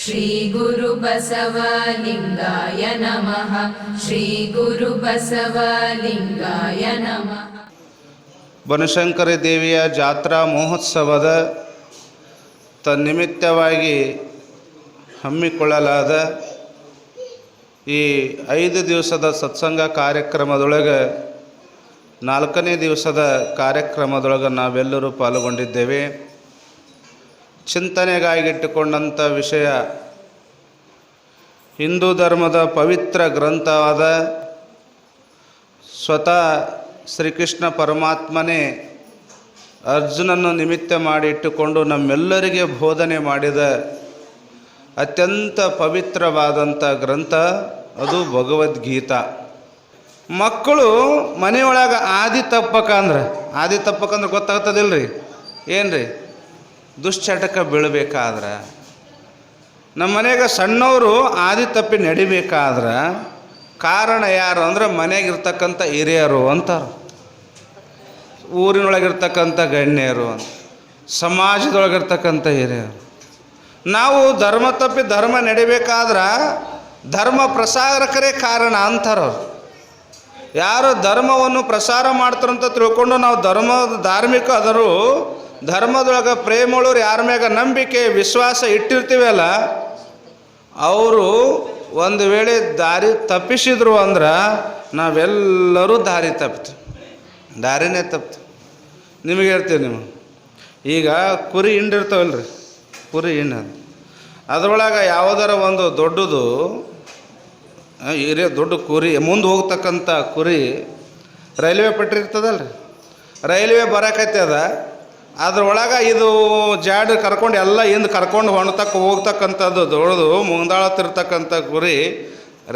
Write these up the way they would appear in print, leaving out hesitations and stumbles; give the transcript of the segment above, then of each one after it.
ಶ್ರೀ ಗುರು ಬಸವಲಿಂಗಾಯ ನಮಃ. ಶ್ರೀ ಗುರು ಬಸವಲಿಂಗಾಯ ನಮಃ. ಬನಶಂಕರಿ ದೇವಿಯ ಜಾತ್ರಾ ಮಹೋತ್ಸವದ ತನ್ನಿಮಿತ್ತವಾಗಿ ಹಮ್ಮಿಕೊಳ್ಳಲಾದ ಈ 5 ದಿವಸದ ಸತ್ಸಂಗ ಕಾರ್ಯಕ್ರಮದೊಳಗೆ 4ನೇ ದಿವಸದ ಕಾರ್ಯಕ್ರಮದೊಳಗೆ ನಾವೆಲ್ಲರೂ ಪಾಲ್ಗೊಂಡಿದ್ದೇವೆ. ಚಿಂತನೆಗಾಗಿಟ್ಟುಕೊಂಡಂಥ ವಿಷಯ ಹಿಂದೂ ಧರ್ಮದ ಪವಿತ್ರ ಗ್ರಂಥವಾದ ಸ್ವತಃ ಶ್ರೀಕೃಷ್ಣ ಪರಮಾತ್ಮನೇ ಅರ್ಜುನನ್ನು ನಿಮಿತ್ತ ಮಾಡಿ ಇಟ್ಟುಕೊಂಡು ನಮ್ಮೆಲ್ಲರಿಗೆ ಬೋಧನೆ ಮಾಡಿದ ಅತ್ಯಂತ ಪವಿತ್ರವಾದಂಥ ಗ್ರಂಥ ಅದು ಭಗವದ್ಗೀತಾ. ಮಕ್ಕಳು ಮನೆಯೊಳಗೆ ಆದಿ ತಪ್ಪಕಂದ್ರೆ ಗೊತ್ತಾಗ್ತದಿಲ್ಲ ರೀ, ಏನು ರೀ, ದುಶ್ಚಟಕ್ಕೆ ಬೀಳಬೇಕಾದ್ರೆ ನಮ್ಮ ಮನೆಯಾಗ ಸಣ್ಣವರು ಆದಿ ತಪ್ಪಿ ನಡಿಬೇಕಾದ್ರೆ ಕಾರಣ ಯಾರು ಅಂದ್ರೆ ಮನೆಯಾಗಿರ್ತಕ್ಕಂಥ ಹಿರಿಯರು ಅಂತಾರೆ, ಊರಿನೊಳಗಿರ್ತಕ್ಕಂಥ ಗಣ್ಯರು ಅಂತ, ಸಮಾಜದೊಳಗಿರ್ತಕ್ಕಂಥ ಹಿರಿಯರು. ನಾವು ಧರ್ಮ ತಪ್ಪಿ ಧರ್ಮ ನಡಿಬೇಕಾದ್ರೆ ಧರ್ಮ ಪ್ರಸಾರಕರೇ ಕಾರಣ ಅಂತಾರವ್ರು. ಯಾರು ಧರ್ಮವನ್ನು ಪ್ರಸಾರ ಮಾಡ್ತಾರಂತ ತಿಳ್ಕೊಂಡು ನಾವು ಧಾರ್ಮಿಕ ಆದರೂ ಧರ್ಮದೊಳಗೆ ಪ್ರೇಮಳವ್ರು ಯಾರ ಮ್ಯಾಗ ನಂಬಿಕೆ ವಿಶ್ವಾಸ ಇಟ್ಟಿರ್ತೀವಲ್ಲ, ಅವರು ಒಂದು ವೇಳೆ ದಾರಿ ತಪ್ಪಿಸಿದ್ರು ಅಂದ್ರೆ ನಾವೆಲ್ಲರೂ ದಾರಿನೇ ತಪ್ತು. ನಿಮಗೆ ಹೇಳ್ತೀವಿ, ನೀವು ಈಗ ಕುರಿ ಹಿಂಡಿರ್ತಾವಲ್ರಿ, ಕುರಿ ಹಿಂಡು ಅದರೊಳಗೆ ಯಾವುದರ ಒಂದು ದೊಡ್ಡದು ದೊಡ್ಡ ಕುರಿ ಮುಂದೆ ಹೋಗ್ತಕ್ಕಂಥ ಕುರಿ ರೈಲ್ವೆ ಪಟ್ರಿ ಇರ್ತದಲ್ರಿ, ರೈಲ್ವೆ ಬರಕೈತದ, ಅದ್ರೊಳಗೆ ಇದು ಜಾಡ್ ಕರ್ಕೊಂಡು ಎಲ್ಲ ಹಿಂದೆ ಕರ್ಕೊಂಡು ಹೋಗ್ತಕ್ಕಂಥದ್ದು ದೊಡ್ಡದು ಮುಂದಾಳತ್ತಿರ್ತಕ್ಕಂಥ ಕುರಿ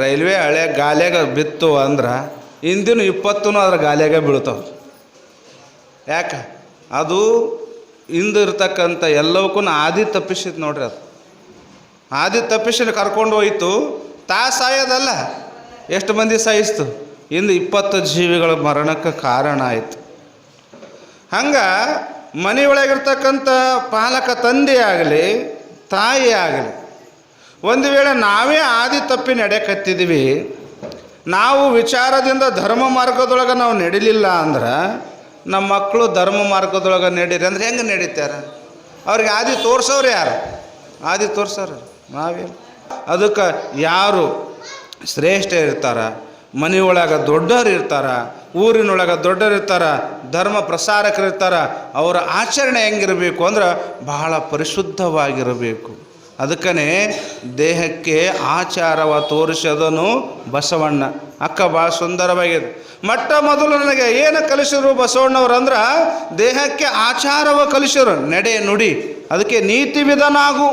ರೈಲ್ವೆ ಹಳೆ ಗಾಲಿಯಾಗ ಬಿತ್ತು ಅಂದ್ರೆ ಹಿಂದಿನ 20 ಅದ್ರ ಗಾಲಿಯಾಗ ಬೀಳ್ತಾವೆ. ಯಾಕೆ? ಅದು ಹಿಂದಿರ್ತಕ್ಕಂಥ ಎಲ್ಲವಕ್ಕೂ ಆದಿ ತಪ್ಪಿಸಿದ್ ನೋಡ್ರಿ. ಅದು ಆದಿ ತಪ್ಪಿಸಿ ಕರ್ಕೊಂಡು ಹೋಯ್ತು. ಸಾಯೋದಲ್ಲ, ಎಷ್ಟು ಮಂದಿ ಸಾಯಿಸ್ತು? ಹಿಂದೆ 20 ಜೀವಿಗಳ ಮರಣಕ್ಕೆ ಕಾರಣ ಆಯಿತು. ಹಂಗೆ ಮನೆಯೊಳಗಿರ್ತಕ್ಕಂಥ ಪಾಲಕ ತಂದೆ ಆಗಲಿ ತಾಯಿ ಆಗಲಿ, ಒಂದು ವೇಳೆ ನಾವೇ ಆದಿ ತಪ್ಪಿ ನಡೆಯಕತ್ತಿದ್ದೀವಿ, ನಾವು ವಿಚಾರದಿಂದ ಧರ್ಮ ಮಾರ್ಗದೊಳಗೆ ನಾವು ನಡಿಲಿಲ್ಲ ಅಂದ್ರೆ ನಮ್ಮ ಮಕ್ಕಳು ಧರ್ಮ ಮಾರ್ಗದೊಳಗೆ ನಡೀರಿ ಅಂದ್ರೆ ಹೆಂಗೆ ನಡೀತಾರೆ? ಅವ್ರಿಗೆ ಆದಿ ತೋರಿಸೋರು ಯಾರು? ಆದಿ ತೋರಿಸೋರು ನಾವೇನು? ಅದಕ್ಕೆ ಯಾರು ಶ್ರೇಷ್ಠ ಇರ್ತಾರ, ಮನೆಯೊಳಗೆ ದೊಡ್ಡವರು ಇರ್ತಾರ, ಊರಿನೊಳಗೆ ದೊಡ್ಡವರು ಇರ್ತಾರ, ಧರ್ಮ ಪ್ರಸಾರಕರು ಇರ್ತಾರ, ಅವರ ಆಚರಣೆ ಹೆಂಗಿರಬೇಕು ಅಂದ್ರೆ ಬಹಳ ಪರಿಶುದ್ಧವಾಗಿರಬೇಕು. ಅದಕ್ಕೇ ದೇಹಕ್ಕೆ ಆಚಾರವ ತೋರಿಸೋದನು ಬಸವಣ್ಣ. ಅಕ್ಕ ಭಾಳ ಸುಂದರವಾಗಿದೆ. ಮೊಟ್ಟ ಮೊದಲು ನನಗೆ ಏನು ಕಲಿಸಿದ್ರು ಬಸವಣ್ಣವ್ರು ಅಂದ್ರೆ ದೇಹಕ್ಕೆ ಆಚಾರವ ಕಲಿಸಿದ್ರು, ನಡೆ ನುಡಿ, ಅದಕ್ಕೆ ನೀತಿ ವಿಧಾನ ಆಗು.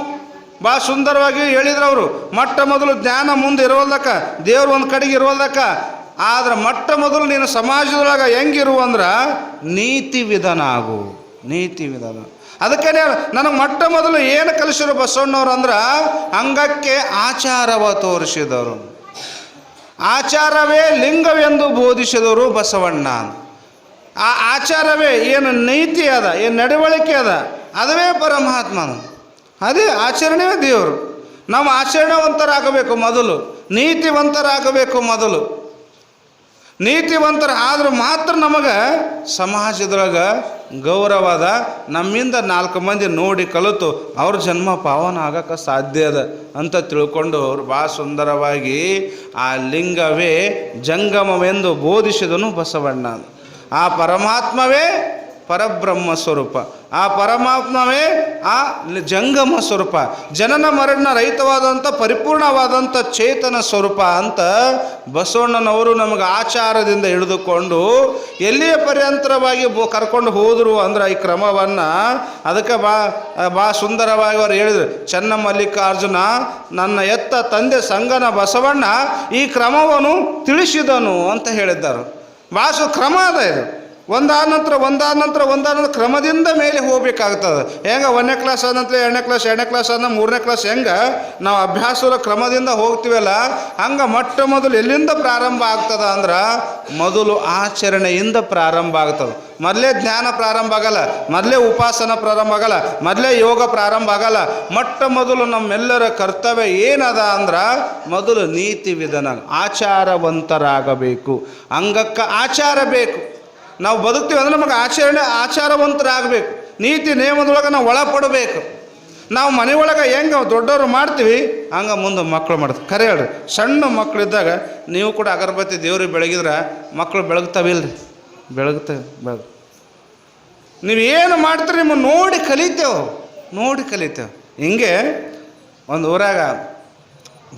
ಭಾಳ ಸುಂದರವಾಗಿ ಹೇಳಿದ್ರು ಅವರು. ಮೊಟ್ಟ ಮೊದಲು ಜ್ಞಾನ ಮುಂದೆ ಇರೋದಕ್ಕ, ದೇವ್ರು ಒಂದು ಕಡೆಗೆ ಇರೋದಕ್ಕ, ಆದ್ರೆ ಮೊಟ್ಟ ಮೊದಲು ನೀನು ಸಮಾಜದೊಳಗೆ ಹೆಂಗಿರುವಂದ್ರೆ ನೀತಿ ವಿಧಾನ ಆಗು, ನೀತಿ ವಿಧಾನ. ಅದಕ್ಕೆ ನನಗೆ ಮೊಟ್ಟ ಮೊದಲು ಏನು ಕಲಿಸಿದ್ರು ಬಸವಣ್ಣವ್ರು ಅಂದ್ರೆ ಅಂಗಕ್ಕೆ ಆಚಾರವ ತೋರಿಸಿದವರು. ಆಚಾರವೇ ಲಿಂಗವೆಂದು ಬೋಧಿಸಿದವರು ಬಸವಣ್ಣ. ಆ ಆಚಾರವೇ ಏನು ನೀತಿ ಅದ, ಏನು ನಡವಳಿಕೆ ಅದ, ಅದುವೇ ಪರಮಾತ್ಮನು, ಅದೇ ಆಚರಣೆಯೇ ದೇವರು. ನಾವು ಆಚರಣೆವಂತರಾಗಬೇಕು ಮೊದಲು, ನೀತಿವಂತರಾಗಬೇಕು ಮೊದಲು. ನೀತಿವಂತರ ಆದ್ರೆ ಮಾತ್ರ ನಮಗೆ ಸಮಾಜದೊಳಗೆ ಗೌರವದ, ನಮ್ಮಿಂದ 4 ಮಂದಿ ನೋಡಿ ಕಲಿತು ಅವ್ರ ಜನ್ಮ ಪಾವನ ಆಗಕ್ಕೆ ಸಾಧ್ಯ ಅದ ಅಂತ ತಿಳ್ಕೊಂಡು ಅವ್ರು ಭಾಳ ಸುಂದರವಾಗಿ ಆ ಲಿಂಗವೇ ಜಂಗಮವೆಂದು ಬೋಧಿಸಿದನು ಬಸವಣ್ಣ. ಆ ಪರಮಾತ್ಮವೇ ಪರಬ್ರಹ್ಮ ಸ್ವರೂಪ, ಆ ಪರಮಾತ್ಮವೇ ಆ ಜಂಗಮ ಸ್ವರೂಪ, ಜನನ ಮರಣ ರಹಿತವಾದಂಥ ಪರಿಪೂರ್ಣವಾದಂಥ ಚೇತನ ಸ್ವರೂಪ ಅಂತ ಬಸವಣ್ಣನವರು ನಮಗೆ ಆಚಾರದಿಂದ ಹಿಡಿದುಕೊಂಡು ಎಲ್ಲಿಯ ಪರ್ಯಂತರವಾಗಿ ಕರ್ಕೊಂಡು ಹೋದರು ಅಂದ್ರೆ ಈ ಕ್ರಮವನ್ನು. ಅದಕ್ಕೆ ಭಾಳ ಸುಂದರವಾಗಿ ಅವರು ಹೇಳಿದರು, ಚನ್ನಮಲ್ಲಿಕಾರ್ಜುನ ನನ್ನ ಎತ್ತ ತಂದೆ ಸಂಗನ ಬಸವಣ್ಣ ಈ ಕ್ರಮವನ್ನು ತಿಳಿಸಿದನು ಅಂತ ಹೇಳಿದ್ದಾರೆ. ಭಾಳ ಕ್ರಮ ಅದ ಇದು. ಒಂದಾದ ನಂತರ ಕ್ರಮದಿಂದ ಮೇಲೆ ಹೋಗ್ಬೇಕಾಗ್ತದೆ. ಹೆಂಗೆ 1ನೇ ಕ್ಲಾಸ್ ಆದ ನಂತರ 2ನೇ ಕ್ಲಾಸ್, 2ನೇ ಕ್ಲಾಸ್ ಆದ 3ನೇ ಕ್ಲಾಸ್ ಹೆಂಗೆ ನಾವು ಅಭ್ಯಾಸದ ಕ್ರಮದಿಂದ ಹೋಗ್ತೀವಲ್ಲ, ಹಂಗೆ ಮೊದಲು ಎಲ್ಲಿಂದ ಪ್ರಾರಂಭ ಆಗ್ತದೆ ಅಂದ್ರೆ ಮೊದಲು ಆಚರಣೆಯಿಂದ ಪ್ರಾರಂಭ ಆಗ್ತದೆ. ಮೊದಲೇ ಜ್ಞಾನ ಪ್ರಾರಂಭ ಆಗಲ್ಲ, ಮೊದಲೇ ಉಪಾಸನ ಪ್ರಾರಂಭ ಆಗಲ್ಲ, ಮೊದಲೇ ಯೋಗ ಪ್ರಾರಂಭ ಆಗಲ್ಲ. ಮೊದಲು ನಮ್ಮೆಲ್ಲರ ಕರ್ತವ್ಯ ಏನದ ಅಂದ್ರೆ ಮೊದಲು ನೀತಿ ವಿಧಾನ, ಆಚಾರವಂತರಾಗಬೇಕು. ಅಂಗಕ್ಕೆ ಆಚಾರ ಬೇಕು. ನಾವು ಬದುಕ್ತೀವಿ ಅಂದ್ರೆ ನಮಗೆ ಆಚಾರವಂತರಾಗಬೇಕು. ನೀತಿ ನಿಯಮದೊಳಗೆ ನಾವು ಒಳಪಡಬೇಕು. ನಾವು ಮನೆಯೊಳಗೆ ಹೆಂಗೆ ದೊಡ್ಡವರು ಮಾಡ್ತೀವಿ ಹಂಗೆ ಮುಂದೆ ಮಕ್ಕಳು ಮಾಡ್ತೀವಿ. ಖರೆ ಹೇಳ್ರಿ, ಸಣ್ಣ ಮಕ್ಕಳಿದ್ದಾಗ ನೀವು ಕೂಡ ಅಗರಬತ್ತಿ ದೇವ್ರಿಗೆ ಬೆಳಗಿದ್ರೆ ಮಕ್ಕಳು ಬೆಳಗ್ತಾವಿಲ್ರಿ? ಬೆಳಗ್ತೇವೆ. ನೀವು ಏನು ಮಾಡ್ತೀರಿ ನಿಮ್ಮನ್ನು ನೋಡಿ ಕಲಿತೇವೆ. ಹಿಂಗೆ ಒಂದು ಊರಾಗ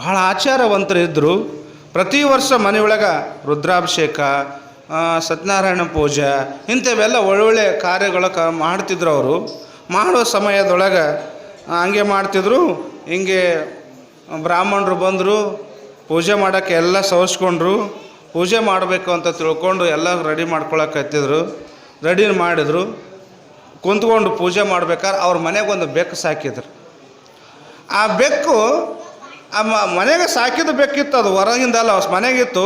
ಭಾಳ ಆಚಾರವಂತರು ಇದ್ದರು. ಪ್ರತಿ ವರ್ಷ ಮನೆಯೊಳಗೆ ರುದ್ರಾಭಿಷೇಕ, ಸತ್ಯನಾರಾಯಣ ಪೂಜೆ ಇಂಥವೆಲ್ಲ ಒಳ್ಳೊಳ್ಳೆ ಕಾರ್ಯಗಳ ಮಾಡ್ತಿದ್ರು. ಅವರು ಮಾಡೋ ಸಮಯದೊಳಗೆ ಹಂಗೆ ಮಾಡ್ತಿದ್ರು. ಹಿಂಗೆ ಬ್ರಾಹ್ಮಣರು ಬಂದರು, ಪೂಜೆ ಮಾಡೋಕ್ಕೆ ಎಲ್ಲ ಸವಸ್ಕೊಂಡ್ರು. ಪೂಜೆ ಮಾಡಬೇಕು ಅಂತ ತಿಳ್ಕೊಂಡು ಎಲ್ಲ ರೆಡಿ ಮಾಡ್ಕೊಳಕತ್ತಿದ್ರು. ರೆಡಿ ಮಾಡಿದ್ರು. ಕುಂತ್ಕೊಂಡು ಪೂಜೆ ಮಾಡ್ಬೇಕಾದ್ರೆ ಅವ್ರ ಮನೆಗೊಂದು ಬೆಕ್ಕು ಸಾಕಿದ್ರು. ಆ ಬೆಕ್ಕು ಮನೆಗೆ ಸಾಕಿದ ಬೆಕ್ಕಿತ್ತು. ಅದು ಹೊರಗಿಂದಲ್ಲ, ಮನೆಗಿತ್ತು.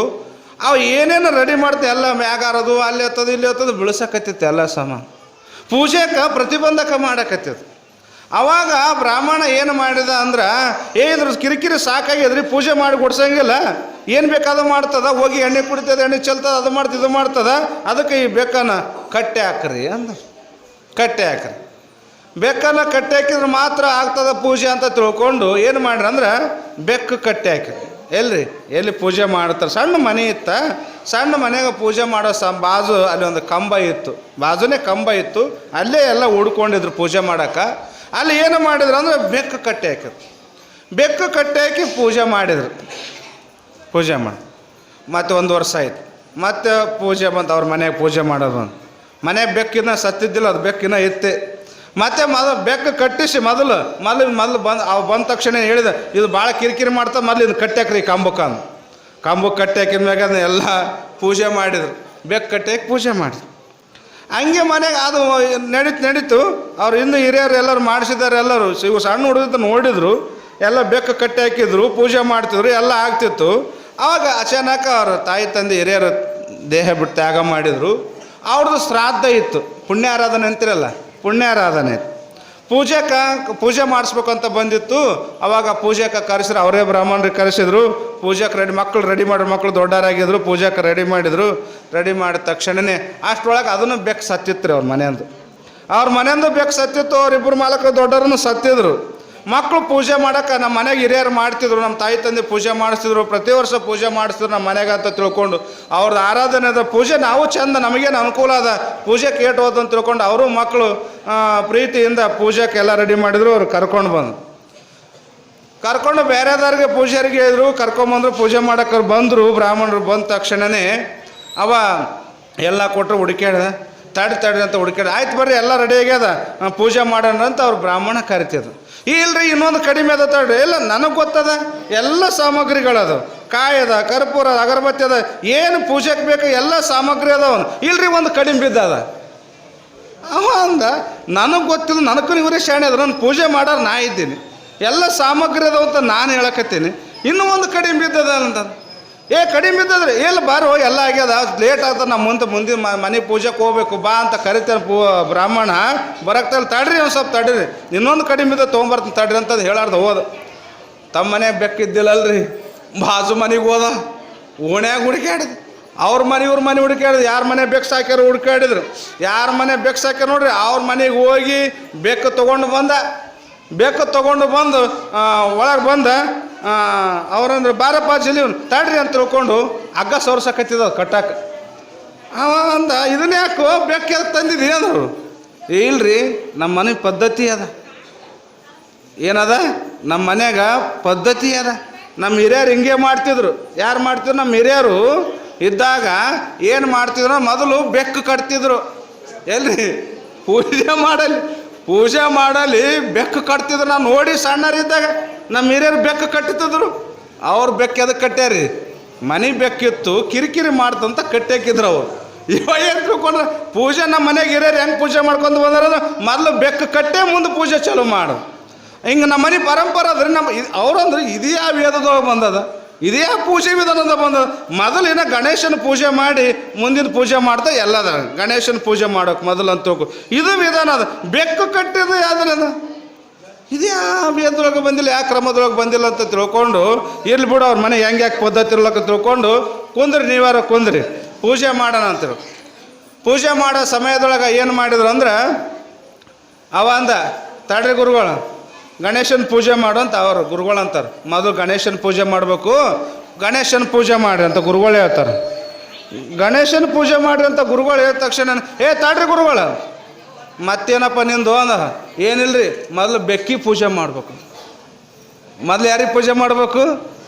ಅವು ಏನೇನು ರೆಡಿ ಮಾಡ್ತೀವಿ ಎಲ್ಲ ಮ್ಯಾಗಾರದು, ಅಲ್ಲಿ ಎತ್ತದು ಇಲ್ಲಿ ಎತ್ತದು ಬಿಳಿಸಕತ್ತಿತ್ತು ಎಲ್ಲ ಸಾಮಾನು. ಪೂಜೆಗೆ ಪ್ರತಿಬಂಧಕ ಮಾಡಕತ್ತಿತ್ತು. ಅವಾಗ ಬ್ರಾಹ್ಮಣ ಏನು ಮಾಡಿದ ಅಂದ್ರೆ, ಇದ್ರ ಕಿರಿಕಿರಿ ಸಾಕಾಗಿದ್ರಿ, ಪೂಜೆ ಮಾಡಿ ಕೊಡ್ಸಂಗಿಲ್ಲ, ಏನು ಬೇಕಾದ ಮಾಡ್ತದ, ಹೋಗಿ ಎಣ್ಣೆ ಕುಡಿತದ, ಎಣ್ಣೆ ಚೆಲ್ತದ, ಅದು ಮಾಡ್ತದ ಇದು ಮಾಡ್ತದ, ಅದಕ್ಕೆ ಈ ಬೆಕ್ಕನ್ನು ಕಟ್ಟೆ ಹಾಕ್ರಿ ಅಂದ್ರೆ. ಕಟ್ಟೆ ಹಾಕ್ರಿ. ಬೆಕ್ಕನ್ನು ಕಟ್ಟೆ ಹಾಕಿದ್ರೆ ಮಾತ್ರ ಆಗ್ತದ ಪೂಜೆ ಅಂತ ತಿಳ್ಕೊಂಡು ಏನು ಮಾಡ್ರಿ ಅಂದ್ರೆ ಬೆಕ್ಕು ಕಟ್ಟೆ ಹಾಕಿರಿ. ಎಲ್ಲಿ ಪೂಜೆ ಮಾಡ್ತಾರೆ? ಸಣ್ಣ ಮನೆ ಇತ್ತ. ಸಣ್ಣ ಮನೆಗೆ ಪೂಜೆ ಮಾಡೋ ಬಾಜು ಅಲ್ಲಿ ಒಂದು ಕಂಬ ಇತ್ತು. ಬಾಜುನೇ ಕಂಬ ಇತ್ತು. ಅಲ್ಲೇ ಎಲ್ಲ ಹುಡ್ಕೊಂಡಿದ್ರು ಪೂಜೆ ಮಾಡೋಕೆ. ಅಲ್ಲಿ ಏನು ಮಾಡಿದ್ರು ಅಂದರೆ ಬೆಕ್ಕು ಕಟ್ಟೆ ಹಾಕಿದ್ರು. ಬೆಕ್ಕು ಕಟ್ಟೆ ಹಾಕಿ ಪೂಜೆ ಮಾಡಿದರು. ಪೂಜೆ ಮಾಡಿ ಮತ್ತು 1 ವರ್ಷ ಆಯ್ತು. ಮತ್ತೆ ಪೂಜೆ ಬಂತು. ಅವ್ರ ಮನೆಗೆ ಪೂಜೆ ಮಾಡೋದು ಬಂತು. ಮನೆಗೆ ಬೆಕ್ಕಿನ ಸತ್ತಿದ್ದಿಲ್ಲ, ಅದು ಬೆಕ್ಕಿನ ಇತ್ತೆ. ಮತ್ತೆ ಬೆಕ್ಕು ಕಟ್ಟಿಸಿ ಮೊದಲು ಬಂದ ತಕ್ಷಣ ಹೇಳಿದ, ಇದು ಭಾಳ ಕಿರಿಕಿರಿ ಮಾಡ್ತಾ ಮೊದಲು ಇದು ಕಟ್ಟಿ ಹಾಕ್ರಿ ಕಂಬಕ್ಕೆ ಕಟ್ಟಿ ಹಾಕಿದ ಮ್ಯಾಗ ಅದನ್ನ ಎಲ್ಲ ಪೂಜೆ ಮಾಡಿದರು. ಬೆಕ್ಕು ಕಟ್ಟಿ ಹಾಕಿ ಪೂಜೆ ಮಾಡಿದ್ರು. ಹಂಗೆ ಮನೆಗೆ ಅದು ನಡೀತು. ಅವ್ರು ಇನ್ನೂ ಹಿರಿಯರು ಎಲ್ಲರೂ ಮಾಡಿಸಿದ್ದಾರೆ. ಎಲ್ಲರೂ ಇವು ಸಣ್ಣ ಹುಡುಗ ನೋಡಿದ್ರು. ಎಲ್ಲ ಬೆಕ್ಕು ಕಟ್ಟಿ ಹಾಕಿದ್ರು, ಪೂಜೆ ಮಾಡ್ತಿದ್ರು, ಎಲ್ಲ ಆಗ್ತಿತ್ತು. ಆವಾಗ ಅಚಾನಕ ಅವ್ರ ತಾಯಿ ತಂದೆ ಹಿರಿಯರು ದೇಹ ಬಿಟ್ಟು ತ್ಯಾಗ ಮಾಡಿದರು. ಅವ್ರದ್ದು ಶ್ರಾದ್ದ ಇತ್ತು. ಪುಣ್ಯಾರಾಧನೆ ಅಂತಿರಲ್ಲ, ಪುಣ್ಯಾರಾಧನೆ. ಪೂಜೆ ಮಾಡಿಸ್ಬೇಕಂತ ಬಂದಿತ್ತು. ಅವಾಗ ಪೂಜೆಗೆ ಕರೆಸಿದ್ರು. ಅವರೇ ಬ್ರಾಹ್ಮಣರಿಗೆ ಕರೆಸಿದ್ರು. ಪೂಜೆಗೆ ಮಕ್ಕಳು ರೆಡಿ ಮಾಡಿದ್ರು. ಮಕ್ಕಳು ದೊಡ್ಡವರಾಗಿದ್ರು. ಪೂಜೆಗೆ ರೆಡಿ ಮಾಡಿದರು. ರೆಡಿ ಮಾಡಿದ ತಕ್ಷಣವೇ ಅಷ್ಟರೊಳಗೆ ಅದನ್ನು ಬೆಕ್ಕು ಸತ್ತಿತ್ತು ರೀ. ಅವ್ರ ಮನೆಯಂದು ಬೆಕ್ಕು ಸತ್ತಿತ್ತು. ಅವರಿಬ್ಬರು ಮಾಲಕರು ದೊಡ್ಡವ್ರನ್ನು ಸತ್ತಿದ್ರು. ಮಕ್ಕಳು ಪೂಜೆ ಮಾಡೋಕೆ ನಮ್ಮ ಮನೆಗೆ ಹಿರಿಯರು ಮಾಡ್ತಿದ್ರು. ನಮ್ಮ ತಾಯಿ ತಂದೆ ಪೂಜೆ ಮಾಡಿಸ್ತಿದ್ರು. ಪ್ರತಿ ವರ್ಷ ಪೂಜೆ ಮಾಡಿಸ್ತಿದ್ರು ನಮ್ಮ ಮನೆಗೆ ಅಂತ ತಿಳ್ಕೊಂಡು ಅವ್ರದ್ದು ಆರಾಧನೆದ ಪೂಜೆ ನಾವು ಚಂದ, ನಮಗೇನು ಅನುಕೂಲ ಅದ ಪೂಜೆ ಕೇಟ್ ಹೋದ ಅಂತ ತಿಳ್ಕೊಂಡು ಅವರು ಮಕ್ಕಳು ಪ್ರೀತಿಯಿಂದ ಪೂಜೆಗೆ ಎಲ್ಲ ರೆಡಿ ಮಾಡಿದ್ರು. ಅವ್ರು ಕರ್ಕೊಂಡು ಬೇರೆದವ್ರಿಗೆ ಪೂಜಾರಿಗೆ ಹೇಳಿದ್ರು. ಕರ್ಕೊಂಬಂದ್ರು. ಪೂಜೆ ಮಾಡೋಕೆ ಬಂದರು. ಬ್ರಾಹ್ಮಣರು ಬಂದ ತಕ್ಷಣವೇ ಅವ ಎಲ್ಲ ಕೊಟ್ಟರು. ಹುಡುಕ್ಯಾಡ್ದ. ತಡಿ ಅಂತ ಹುಡುಕ್ಯಾಡ. ಆಯ್ತು ಬರ್ರಿ ಎಲ್ಲ ರೆಡಿ ಆಗ್ಯದ, ಪೂಜೆ ಮಾಡೋಣ ಅಂತ ಅವ್ರು ಬ್ರಾಹ್ಮಣ ಕರಿತಿದ್ರು. ಇಲ್ರಿ ಇನ್ನೊಂದು ಕಡಿಮೆ ಅದ ತಡ್ರಿ. ಇಲ್ಲ ನನಗೆ ಗೊತ್ತದ, ಎಲ್ಲ ಸಾಮಗ್ರಿಗಳದು, ಕಾಯದ, ಕರ್ಪೂರ, ಅಗರಬತ್ತಿ ಅದ, ಏನು ಪೂಜೆಗೆ ಬೇಕು ಎಲ್ಲ ಸಾಮಗ್ರಿ ಅದಾವನು. ಇಲ್ರಿ ಒಂದು ಕಡಿಮೆ ಬಿದ್ದದ. ಅವ ಅಂದ, ನನಗೆ ಗೊತ್ತಿಲ್ಲ, ನನಗೂ ಇವರೇ ಶಾಣೆ ಅದ, ನಾನು ಪೂಜೆ ಮಾಡೋರು ನಾ ಇದ್ದೀನಿ, ಎಲ್ಲ ಸಾಮಗ್ರಿ ಅದಾವ ಅಂತ ನಾನು ಹೇಳಕತ್ತೀನಿ, ಇನ್ನೂ ಒಂದು ಕಡಿಮೆ ಬಿದ್ದದ ಅಂತ. ಕಡಿಮೆ ಬಿದ್ದದ್ರಿ. ಇಲ್ಲ ಬಾರೋ ಎಲ್ಲ ಆಗ್ಯದ, ಲೇಟ್ ಆಗ್ತದೆ, ನಮ್ಮ ಮುಂದಿನ ಮನೆ ಪೂಜೆಗೆ ಹೋಗ್ಬೇಕು ಬಾ ಅಂತ ಕರಿತಾನೆ ಬ್ರಾಹ್ಮಣ. ಬರಕ್ತಲ್ಲ, ತಡ್ರಿ ಒಂದು ಸ್ವಲ್ಪ ತಡ್ರಿ, ಇನ್ನೊಂದು ಕಡಿಮೆ ಬಿದ್ದ ತೊಗೊಂಬರ್ತೀನಿ ತಡ್ರಿ ಅಂತಂದು ಹೇಳಾರ್ದು ಹೋದ. ತಮ್ಮ ಮನೆಗೆ ಬೆಕ್ಕಿದ್ದಿಲ್ಲಲ್ರಿ, ಬಾಜು ಮನೆಗೆ ಹೋದ. ಓಣ್ಯಾಗ ಹುಡುಕ್ಯಾಡಿದ್. ಅವ್ರ ಮನೆ ಇವ್ರ ಮನೆ ಹುಡುಕ್ಯಾಡಿದ್ರು. ಯಾರ ಮನೆ ಬೆಕ್ಕು ಸಾಕ್ಯಾರ ಹುಡುಕಾಡಿದ್ರು. ಯಾರ ಮನೆ ಬೆಕ್ಕು ಸಾಕ್ಯಾರ ನೋಡ್ರಿ, ಅವ್ರ ಮನೆಗೆ ಹೋಗಿ ಬೆಕ್ಕು ತೊಗೊಂಡು ಬಂದು ಒಳಗೆ ಬಂದ. ಅವ್ರಂದ್ರೆ ಬಾರಪ್ಪ ಜಲೀವ್ನು ತಡ್ರಿ ಅಂತ ತಿಳ್ಕೊಂಡು ಹಗ್ಗ ಸೋರ್ಸಕತ್ತಿದ ಕಟ್ಟಾಕ. ಅವ ಅಂದ, ಇದನ್ನ ಯಾಕೋ ಬೆಕ್ಕ ತಂದಿದ್ದೀನಿ ಅಂದರು. ಇಲ್ರಿ ನಮ್ಮ ಮನೆ ಪದ್ಧತಿ ಅದ. ಏನದ? ನಮ್ಮ ಮನ್ಯಾಗ ಪದ್ಧತಿ ಅದ. ನಮ್ಮ ಹಿರಿಯರು ಹಿಂಗೆ ಮಾಡ್ತಿದ್ರು. ಯಾರು ಮಾಡ್ತಿದ್ರು? ನಮ್ಮ ಹಿರಿಯರು ಇದ್ದಾಗ ಏನು ಮಾಡ್ತಿದ್ರು, ಮೊದಲು ಬೆಕ್ಕು ಕಟ್ತಿದ್ರು. ಎಲ್ರಿ ಪೂಜೆ ಮಾಡಲಿ ಬೆಕ್ಕು ಕಟ್ತಿದ್ರು. ನಾನು ನೋಡಿ ಸಣ್ಣರಿದ್ದಾಗ ನಮ್ಮ ಹಿರಿಯರು ಬೆಕ್ಕು ಕಟ್ಟುತ್ತಿದ್ರು. ಅವ್ರು ಬೆಕ್ಕು ಎದಕ್ಕೆ ಕಟ್ಟ್ಯಾರಿ? ಮನೆ ಬೆಕ್ಕಿತ್ತು, ಕಿರಿಕಿರಿ ಮಾಡ್ತಂತ ಕಟ್ಟಾಕಿದ್ರು. ಅವ್ರು ಇವ ಏನು ತಿಳ್ಕೊಂಡ್ರೆ ಪೂಜೆ ನಮ್ಮ ಮನೆಗೆ ಹಿರಿಯರು ಹೆಂಗೆ ಪೂಜೆ ಮಾಡ್ಕೊಂಡು ಬಂದಾರ ಮೊದಲು ಬೆಕ್ಕು ಕಟ್ಟೆ ಮುಂದೆ ಪೂಜೆ ಚಾಲು ಮಾಡು. ಹಿಂಗೆ ನಮ್ಮ ಮನೆ ಪರಂಪರೆ ಅದ್ರಿ. ನಮ್ಮ ಅವ್ರಂದ್ರೆ ಇದೇ ಆ ವೇದದೊಳಗೆ ಬಂದದ, ಇದೇ ಆ ಪೂಜೆ ವಿಧಾನದ ಬಂದದ. ಮೊದಲಿನ ಗಣೇಶನ ಪೂಜೆ ಮಾಡಿ ಮುಂದಿನ ಪೂಜೆ ಮಾಡ್ತಾ ಎಲ್ಲದ ಗಣೇಶನ ಪೂಜೆ ಮಾಡೋಕೆ ಮೊದಲು ಅಂತ ತಿಳ್ಕೊ. ಇದು ವಿಧಾನ ಅದ. ಬೆಕ್ಕು ಕಟ್ಟಿದ್ದು ಯಾವ್ದದ ಇದೇ ಆ ವೇದದೊಳಗೆ ಬಂದಿಲ್ಲ, ಯಾವ ಕ್ರಮದೊಳಗೆ ಬಂದಿಲ್ಲ ಅಂತ ತಿಳ್ಕೊಂಡು ಇರ್ಲಿ ಬಿಡು ಅವ್ರ ಮನೆ ಹೆಂಗೆ ಯಾಕೆ ಪದ್ಧತಿ ಇರ್ಲಕ್ಕ ತಿಳ್ಕೊಂಡು ಕುಂದ್ರಿ, ನೀವಾರ ಕುಂದ್ರಿ ಪೂಜೆ ಮಾಡೋಣ ಅಂತೇಳಿ. ಪೂಜೆ ಮಾಡೋ ಸಮಯದೊಳಗೆ ಏನು ಮಾಡಿದ್ರು ಅಂದ್ರೆ ಅವ ಅಂದ ತಡ್ರಿ ಗುರುಗಳು ಗಣೇಶನ ಪೂಜೆ ಮಾಡು ಅಂತ ಅವರು ಗುರುಗಳು ಅಂತಾರೆ. ಮೊದಲು ಗಣೇಶನ ಪೂಜೆ ಮಾಡಬೇಕು, ಗಣೇಶನ ಪೂಜೆ ಮಾಡ್ರಿ ಅಂತ ಗುರುಗಳು ಹೇಳ್ತಾರೆ. ಗಣೇಶನ ಪೂಜೆ ಮಾಡ್ರಿ ಅಂತ ಗುರುಗಳು ಹೇಳಿದ ತಕ್ಷಣ ತಡ್ರಿ ಗುರುಗಳು ಮತ್ತೇನಪ್ಪ ನಿಂದು ಅಂದ. ಏನಿಲ್ರಿ ಮೊದಲು ಬೆಕ್ಕಿಗೆ ಪೂಜೆ ಮಾಡಬೇಕು. ಮೊದಲು ಯಾರಿಗೆ ಪೂಜೆ ಮಾಡಬೇಕು?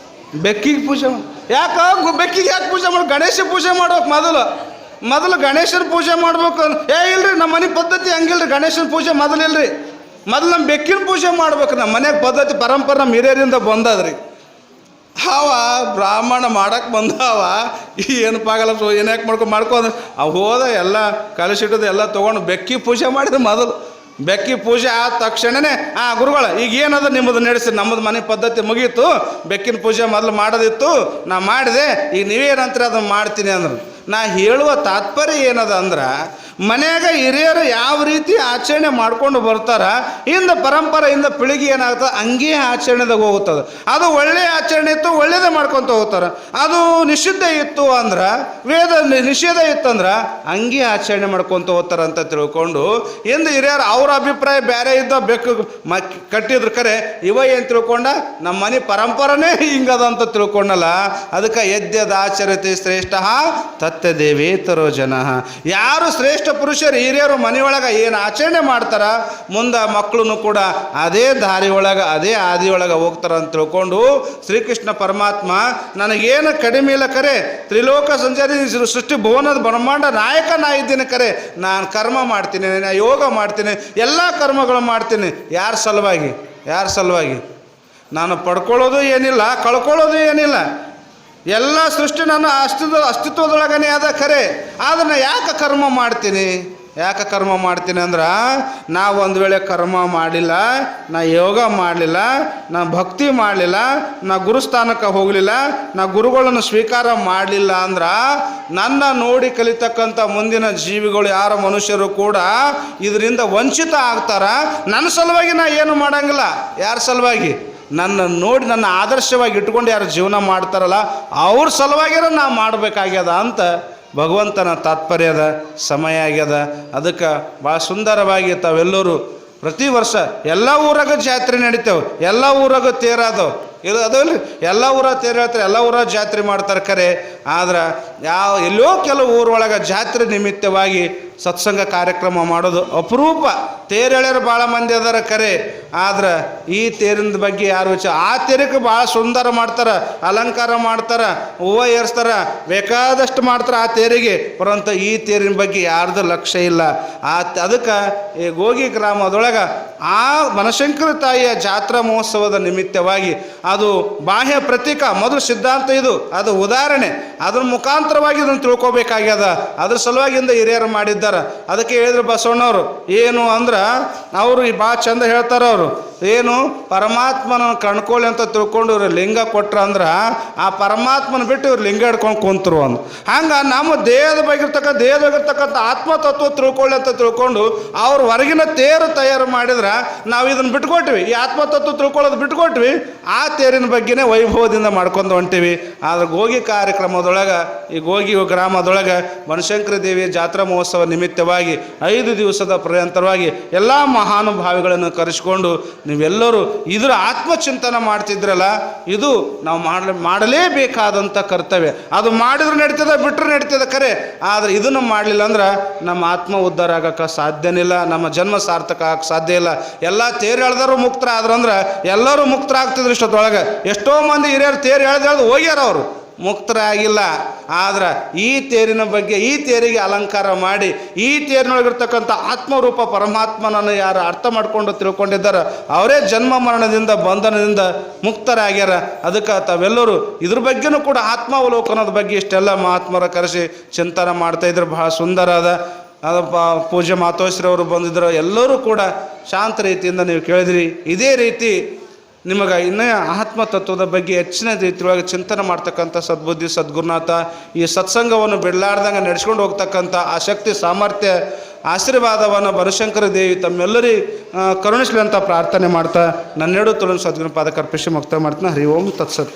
ಬೆಕ್ಕಿಗೆ ಪೂಜೆ. ಯಾಕೆ ಬೆಕ್ಕಿಗೆ ಯಾಕೆ ಪೂಜೆ ಮಾಡಿ? ಗಣೇಶ ಪೂಜೆ ಮಾಡ್ಬೇಕು ಮೊದಲು ಗಣೇಶನ ಪೂಜೆ ಮಾಡ್ಬೇಕು. ಇಲ್ರಿ ನಮ್ಮ ಮನೆ ಪದ್ಧತಿ ಹಂಗಿಲ್ರಿ, ಗಣೇಶನ ಪೂಜೆ ಮೊದಲು ಇಲ್ರಿ, ಮೊದಲು ನಮ್ಮ ಬೆಕ್ಕಿನ ಪೂಜೆ ಮಾಡ್ಬೇಕು. ನಮ್ಮ ಮನೆಗೆ ಪದ್ಧತಿ ಪರಂಪರೆ ನಮ್ಮ ಹಿರಿಯರಿಂದ ಬಂದದ್ರಿ. ಅವ ಬ್ರಾಹ್ಮಣ ಮಾಡಕ್ಕೆ ಬಂದವ ಏನಪ್ಪ ಆಗಲ್ಲ ಏನ್ಯಾಕೆ ಮಾಡ್ಕೊಂಡು ಅವು ಹೋದ ಎಲ್ಲ ಕಲಸಿಟ್ಟದು ಎಲ್ಲ ತೊಗೊಂಡು ಬೆಕ್ಕಿ ಪೂಜೆ ಮಾಡಿದ್ರು. ಮೊದಲು ಬೆಕ್ಕಿ ಪೂಜೆ ಆದ ತಕ್ಷಣವೇ ಗುರುಗಳ ಈಗ ಏನದ ನಿಮ್ಮದು ನಡೆಸಿ, ನಮ್ಮದು ಮನೆ ಪದ್ಧತಿ ಮುಗೀತು, ಬೆಕ್ಕಿನ ಪೂಜೆ ಮೊದಲು ಮಾಡೋದಿತ್ತು, ನಾ ಮಾಡಿದೆ, ಈಗ ನೀವೇನಂತೀರ ಅದನ್ನು ಮಾಡ್ತೀನಿ ಅಂದ್ರು. ನಾ ಹೇಳುವ ತಾತ್ಪರ್ಯ ಏನದ ಅಂದ್ರೆ ಮನ್ಯಾಗ ಹಿರಿಯರು ಯಾವ ರೀತಿ ಆಚರಣೆ ಮಾಡ್ಕೊಂಡು ಬರ್ತಾರ ಇಂದ ಪರಂಪರೆಯಿಂದ ಪೀಳಿಗೆ ಏನಾಗ್ತದೆ ಹಂಗೆ ಆಚರಣೆದಾಗ ಹೋಗುತ್ತದೆ. ಅದು ಒಳ್ಳೆಯ ಆಚರಣೆ ಇತ್ತು ಒಳ್ಳೆಯದೇ ಮಾಡ್ಕೊತ ಹೋಗ್ತಾರೆ. ಅದು ನಿಷಿದ್ಧ ಇತ್ತು ಅಂದ್ರೆ ವೇದ ನಿಷೇಧ ಇತ್ತಂದ್ರೆ ಹಂಗೆ ಆಚರಣೆ ಮಾಡ್ಕೊತ ಹೋಗ್ತಾರೆ ಅಂತ ತಿಳ್ಕೊಂಡು ಎಂದು ಹಿರಿಯರು ಅವ್ರ ಅಭಿಪ್ರಾಯ ಬೇರೆ ಇದ್ದ ಬೆಕ್ಕು ಕಟ್ಟಿದ್ರು ಕರೆ ಇವ ಏನು ತಿಳ್ಕೊಂಡ ನಮ್ಮ ಮನೆ ಪರಂಪರೆನೇ ಹಿಂಗದ ಅಂತ ತಿಳ್ಕೊಂಡಲ್ಲ. ಅದಕ್ಕೆ ಯದ್ಯದ ಆಚರತೆ ಶ್ರೇಷ್ಠ ತತ್ಯದೇವೇತರೋ ಜನ. ಯಾರು ಶ್ರೇಷ್ಠ ಪುರುಷರು ಹಿರಿಯರು ಮನೆಯೊಳಗೆ ಏನು ಆಚರಣೆ ಮಾಡ್ತಾರ ಮುಂದೆ ಮಕ್ಕಳು ಕೂಡ ಅದೇ ದಾರಿ ಒಳಗೆ ಅದೇ ಆದಿಯೊಳಗೆ ಹೋಗ್ತಾರ ಅಂತ ತಿಳ್ಕೊಂಡು ಶ್ರೀಕೃಷ್ಣ ಪರಮಾತ್ಮ ನನಗೇನು ಕಡಿಮೆ ಇಲ್ಲ ಕರೆ ತ್ರಿಲೋಕ ಸಂಚಾರಿ ಸೃಷ್ಟಿ ಭುವನದ ಬ್ರಹ್ಮಾಂಡ ನಾಯಕ ನಾ ಇದ್ದೀನಿ ಕರೆ ನಾನು ಕರ್ಮ ಮಾಡ್ತೀನಿ, ನಾನು ಯೋಗ ಮಾಡ್ತೀನಿ, ಎಲ್ಲ ಕರ್ಮಗಳು ಮಾಡ್ತೀನಿ. ಯಾರ ಸಲುವಾಗಿ? ನಾನು ಪಡ್ಕೊಳ್ಳೋದು ಏನಿಲ್ಲ, ಕಳ್ಕೊಳ್ಳೋದು ಏನಿಲ್ಲ. ಎಲ್ಲ ಸೃಷ್ಟಿ ನನ್ನ ಅಸ್ತಿತ್ವದೊಳಗನೇ ಅದ ಖರೆ. ಆದರೆ ಯಾಕೆ ಕರ್ಮ ಮಾಡ್ತೀನಿ ಅಂದ್ರೆ ನಾವು ಒಂದು ವೇಳೆ ಕರ್ಮ ಮಾಡಲಿಲ್ಲ, ನಾ ಯೋಗ ಮಾಡಲಿಲ್ಲ, ನಾ ಭಕ್ತಿ ಮಾಡಲಿಲ್ಲ, ನಾ ಗುರುಸ್ಥಾನಕ್ಕೆ ಹೋಗಲಿಲ್ಲ, ನಾ ಗುರುಗಳನ್ನು ಸ್ವೀಕಾರ ಮಾಡಲಿಲ್ಲ ಅಂದ್ರೆ ನನ್ನ ನೋಡಿ ಕಲಿತಕ್ಕಂಥ ಮುಂದಿನ ಜೀವಿಗಳು ಯಾರ ಮನುಷ್ಯರು ಕೂಡ ಇದರಿಂದ ವಂಚಿತ ಆಗ್ತಾರ. ನನ್ನ ಸಲುವಾಗಿ ನಾ ಏನು ಮಾಡಂಗಿಲ್ಲ. ಯಾರ ಸಲುವಾಗಿ? ನನ್ನ ನೋಡಿ ನನ್ನ ಆದರ್ಶವಾಗಿ ಇಟ್ಕೊಂಡು ಯಾರು ಜೀವನ ಮಾಡ್ತಾರಲ್ಲ ಅವ್ರ ಸಲುವಾಗಿರ ನಾ ಮಾಡಬೇಕಾಗ್ಯದ ಅಂತ ಭಗವಂತನ ತಾತ್ಪರ್ಯದ ಸಮಯ ಆಗ್ಯದ. ಅದಕ್ಕೆ ಭಾಳ ಸುಂದರವಾಗಿ ತಾವೆಲ್ಲರೂ ಪ್ರತಿ ವರ್ಷ ಎಲ್ಲ ಊರಾಗ ಜಾತ್ರೆ ನಡೀತೇವೆ, ಎಲ್ಲ ಊರಾಗ ತೇರಾದವು ಇದು ಅದಲ್ಲ, ಎಲ್ಲ ಊರ ತೇರು ಹೇಳ್ತಾರೆ, ಎಲ್ಲ ಊರ ಜಾತ್ರೆ ಮಾಡ್ತಾರೆ ಖರೆ. ಆದ್ರೆ ಎಲ್ಲೋ ಕೆಲವು ಊರೊಳಗೆ ಜಾತ್ರೆ ನಿಮಿತ್ತವಾಗಿ ಸತ್ಸಂಗ ಕಾರ್ಯಕ್ರಮ ಮಾಡೋದು ಅಪರೂಪ. ತೇರು ಹೇಳ್ಯಾರ ಭಾಳ ಮಂದಿ ಅದಾರ ಖರೆ. ಆದ್ರೆ ಈ ತೇರಿನ ಬಗ್ಗೆ ಯಾರು ಆ ತೇರಿಗೆ ಭಾಳ ಸುಂದರ ಮಾಡ್ತಾರೆ, ಅಲಂಕಾರ ಮಾಡ್ತಾರೆ, ಹೂವು ಏರಿಸ್ತಾರೆ, ಬೇಕಾದಷ್ಟು ಮಾಡ್ತಾರೆ ಆ ತೇರಿಗೆ. ಪರಂತು ಈ ತೇರಿನ ಬಗ್ಗೆ ಯಾರ್ದು ಲಕ್ಷ್ಯ ಇಲ್ಲ. ಅದಕ್ಕೆ ಈ ಗೋಗಿ ಗ್ರಾಮದೊಳಗೆ ಆ ಬನಶಂಕರಿ ತಾಯಿಯ ಜಾತ್ರಾ ಮಹೋತ್ಸವದ ನಿಮಿತ್ತವಾಗಿ ಅದು ಬಾಹ್ಯ ಪ್ರತೀಕ, ಮೊದಲು ಸಿದ್ಧಾಂತ ಇದು, ಅದು ಉದಾಹರಣೆ, ಅದ್ರ ಮುಖಾಂತರವಾಗಿ ಇದನ್ನು ತಿಳ್ಕೊಬೇಕಾಗ್ಯದ. ಅದ್ರ ಸಲುವಾಗಿಂದ ಹಿರಿಯರು ಮಾಡಿದ್ದಾರೆ. ಅದಕ್ಕೆ ಹೇಳಿದ್ರು ಬಸವಣ್ಣವರು ಏನು ಅಂದ್ರೆ ಅವರು ಭಾಳ ಚಂದ ಹೇಳ್ತಾರೆ. ಅವರು ಏನು ಪರಮಾತ್ಮನ ಕಣ್ಕೊಳ್ಳಿ ಅಂತ ತಿಳ್ಕೊಂಡು ಇವ್ರು ಲಿಂಗ ಕೊಟ್ರ ಅಂದ್ರೆ ಆ ಪರಮಾತ್ಮನ ಬಿಟ್ಟು ಇವ್ರು ಲಿಂಗ ಹಿಡ್ಕೊಂಡು ಕುಂತರು ಅಂದು. ಹಂಗೆ ನಮ್ಮ ದೇಹದಾಗಿರ್ತಕ್ಕಂಥ ಆತ್ಮತತ್ವ ತಿಳ್ಕೊಳ್ಳಿ ಅಂತ ತಿಳ್ಕೊಂಡು ಅವ್ರು ಹೊರಗಿನ ತೇರು ತಯಾರು ಮಾಡಿದ್ರೆ ನಾವು ಇದನ್ನು ಬಿಟ್ಕೊಟ್ವಿ, ಈ ಆತ್ಮತತ್ವ ತಿಳ್ಕೊಳ್ಳೋದು ಬಿಟ್ಕೊಟ್ವಿ, ಆ ತೇರಿನ ಬಗ್ಗೆನೇ ವೈಭವದಿಂದ ಮಾಡ್ಕೊಂಡು ಹೊಂಟೀವಿ. ಆದ್ರೆ ಗೋಗಿ ಕಾರ್ಯಕ್ರಮದೊಳಗೆ ಈ ಗೋಗಿ ಗ್ರಾಮದೊಳಗೆ ಬನಶಂಕರಿ ದೇವಿಯ ಜಾತ್ರಾ ಮಹೋತ್ಸವ ನಿಮಿತ್ತವಾಗಿ 5 ದಿವಸದ ಪರ್ಯಂತರವಾಗಿ ಎಲ್ಲ ಮಹಾನುಭಾವಿಗಳನ್ನು ಕರೆಸಿಕೊಂಡು ನೀವೆಲ್ಲರೂ ಇದರ ಆತ್ಮಚಿಂತನ ಮಾಡ್ತಿದ್ರಲ್ಲ, ಇದು ನಾವು ಮಾಡಲೇಬೇಕಾದಂಥ ಕರ್ತವ್ಯ. ಅದು ಮಾಡಿದ್ರೆ ನಡೀತದೆ, ಬಿಟ್ಟರೆ ನಡೀತದೆ ಖರೆ. ಆದರೆ ಇದನ್ನು ಮಾಡಲಿಲ್ಲ ಅಂದ್ರೆ ನಮ್ಮ ಆತ್ಮ ಉದ್ಧಾರ ಆಗಕ್ಕೆ ಸಾಧ್ಯನಿಲ್ಲ, ನಮ್ಮ ಜನ್ಮ ಸಾರ್ಥಕ ಆಗಕ್ಕೆ ಸಾಧ್ಯ ಇಲ್ಲ. ಎಲ್ಲ ತೇರು ಎಳ್ದರು ಮುಕ್ತರ ಆದ್ರಂದ್ರೆ ಎಲ್ಲರೂ ಮುಕ್ತರಾಗ್ತಿದ್ರು ಇಷ್ಟೊತ್ತೊಳಗೆ. ಎಷ್ಟೋ ಮಂದಿ ಹಿರಿಯರು ತೇರು ಎಳ್ದು ಹೋಗ್ಯಾರ. ಅವರು ಮುಕ್ತರಾಗಿಲ್ಲ. ಆದ್ರೆ ಈ ತೇರಿನ ಬಗ್ಗೆ, ಈ ತೇರಿಗೆ ಅಲಂಕಾರ ಮಾಡಿ ಈ ತೇರಿನೊಳಗಿರ್ತಕ್ಕಂಥ ಆತ್ಮರೂಪ ಪರಮಾತ್ಮನನ್ನು ಯಾರು ಅರ್ಥ ಮಾಡ್ಕೊಂಡು ತಿಳ್ಕೊಂಡಿದ್ದಾರೆ ಅವರೇ ಜನ್ಮ ಮರಣದಿಂದ ಬಂಧನದಿಂದ ಮುಕ್ತರಾಗ್ಯಾರ. ಅದಕ್ಕೆ ತಾವೆಲ್ಲರೂ ಇದ್ರ ಬಗ್ಗೆನೂ ಕೂಡ ಆತ್ಮಾವಲೋಕನದ ಬಗ್ಗೆ ಇಷ್ಟೆಲ್ಲ ಮಹಾತ್ಮರ ಕರೆಸಿ ಚಿಂತನೆ ಮಾಡ್ತಾಯಿದ್ರು. ಬಹಳ ಸುಂದರ ಅದ. ಪೂಜ್ಯ ಮಾತೋಶ್ರೀ ಬಂದಿದ್ರು. ಎಲ್ಲರೂ ಕೂಡ ಶಾಂತ ರೀತಿಯಿಂದ ನೀವು ಕೇಳಿದ್ರಿ. ಇದೇ ರೀತಿ ನಿಮಗೆ ಇನ್ನೂ ಆತ್ಮತತ್ವದ ಬಗ್ಗೆ ಹೆಚ್ಚಿನ ರೀತಿಯೊಳಗೆ ಚಿಂತನೆ ಮಾಡ್ತಕ್ಕಂಥ ಸದ್ಬುದ್ಧಿ ಸದ್ಗುರುನಾಥ ಈ ಸತ್ಸಂಗವನ್ನು ಬಿಡಲಾರ್ದಂಗೆ ನಡೆಸ್ಕೊಂಡು ಹೋಗ್ತಕ್ಕಂಥ ಆ ಶಕ್ತಿ ಸಾಮರ್ಥ್ಯ ಆಶೀರ್ವಾದವನ್ನು ಬನಶಂಕರ ದೇವಿ ತಮ್ಮೆಲ್ಲರಿಗೆ ಕರುಣಿಸಲಿ ಅಂತ ಪ್ರಾರ್ಥನೆ ಮಾಡ್ತಾ ನನ್ನೆರಡು ತುಳನ್ ಸದ್ಗುರು ಪಾದ ಕರ್ಪಿಸಿ ಮುಕ್ತ ಮಾಡ್ತೀನಿ. ಹರಿ ಓಂ ತತ್ಸತ್.